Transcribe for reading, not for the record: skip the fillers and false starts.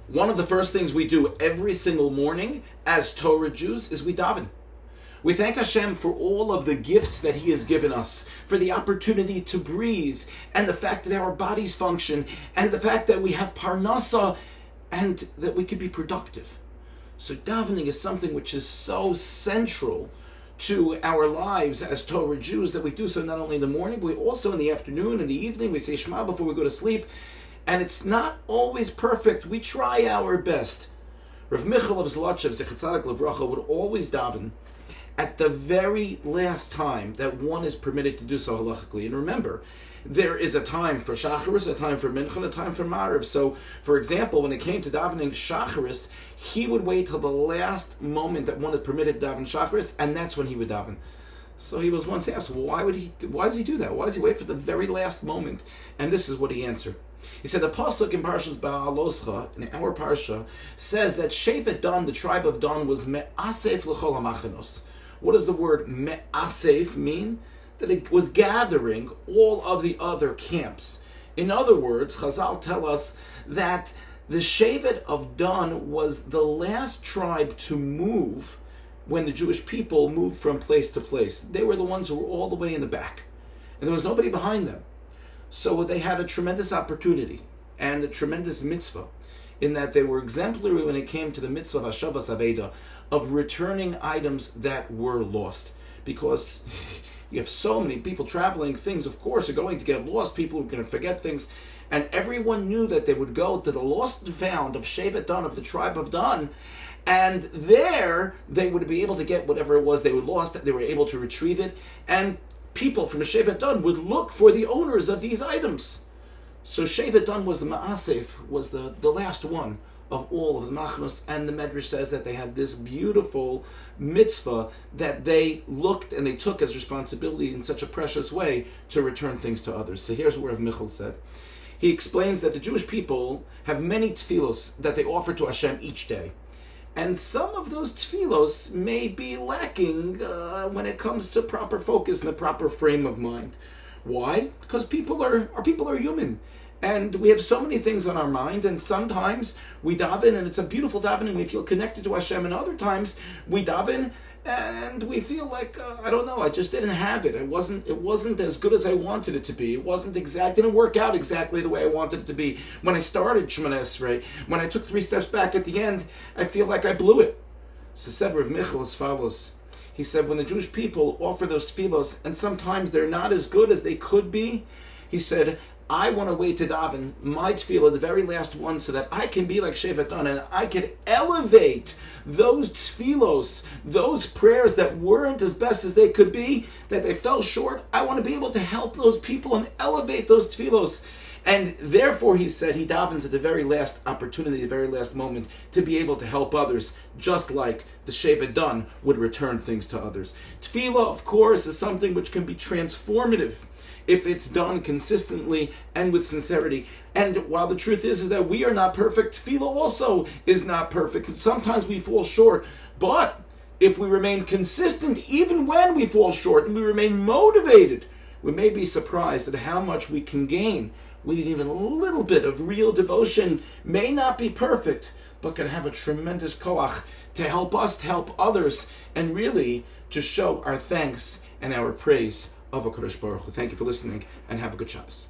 One of the first things we do every single morning as Torah Jews is we daven. We thank Hashem for all of the gifts that He has given us, for the opportunity to breathe, and the fact that our bodies function, and the fact that we have parnasa, and that we can be productive. So davening is something which is so central to our lives as Torah Jews that we do so not only in the morning, but also in the afternoon, in the evening. We say Shema before we go to sleep. And it's not always perfect. We try our best. Rav Michal of Zlotchev, Zechat Tzaddik Levracha, would always daven at the very last time that one is permitted to do so halachically. And remember, there is a time for Shacharis, a time for Mincha, a time for Mariv. So, for example, when it came to davening Shacharis, he would wait till the last moment that one is permitted to daven Shacharis, and that's when he would daven. So he was once asked, well, why does he do that? Why does he wait for the very last moment? And this is what he answered. He said, the pasuk in Webdvar Behaaloscha, in our parsha, says that Shevet Dan, the tribe of Dan, was me'asef l'chol hamachanos. What does the word me'asef mean? That it was gathering all of the other camps. In other words, Chazal tell us that the Shevet of Dan was the last tribe to move when the Jewish people moved from place to place. They were the ones who were all the way in the back, and there was nobody behind them. So they had a tremendous opportunity and a tremendous mitzvah in that they were exemplary when it came to the mitzvah of Hashavas Aveda, of returning items that were lost. Because you have so many people traveling, things of course are going to get lost, people are going to forget things, and everyone knew that they would go to the lost and found of Shevet Dan, of the tribe of Dan, and there they would be able to get whatever it was they were lost, they were able to retrieve it, and people from Shevet Dan would look for the owners of these items. So Shevet Dan was the Ma'asef, was the last one of all of the Machnos, and the Medrash says that they had this beautiful mitzvah that they looked and they took as responsibility in such a precious way to return things to others. So here's what Rav Michal said. He explains that the Jewish people have many tefillos that they offer to Hashem each day. And some of those tefillos may be lacking when it comes to proper focus and the proper frame of mind. Why? Because people are human. And we have so many things on our mind, and sometimes we daven, and it's a beautiful daven, and we feel connected to Hashem, and other times we daven, and we feel like, I don't know, I just didn't have it. It wasn't as good as I wanted it to be. It didn't work out exactly the way I wanted it to be. When I started Shemoneh Esrei, when I took 3 steps back at the end, I feel like I blew it. So said Rav Michal as follows. He said, when the Jewish people offer those tefillos, and sometimes they're not as good as they could be, he said, I want to wait to daven my tefillah, the very last one, so that I can be like Shevet Dan, and I can elevate those tefillos, those prayers that weren't as best as they could be, that they fell short. I want to be able to help those people and elevate those tefillos. And therefore, he said, he davens at the very last opportunity, the very last moment, to be able to help others, just like the Shevet Dan would return things to others. Tefillah, of course, is something which can be transformative if it's done consistently and with sincerity. And while the truth is that we are not perfect, tefillah also is not perfect. And sometimes we fall short. But if we remain consistent, even when we fall short, and we remain motivated, we may be surprised at how much we can gain with even a little bit of real devotion. May not be perfect, but can have a tremendous koach to help us, to help others, and really to show our thanks and our praise of HaKadosh Baruch Hu. Thank you for listening, and have a good Shabbos.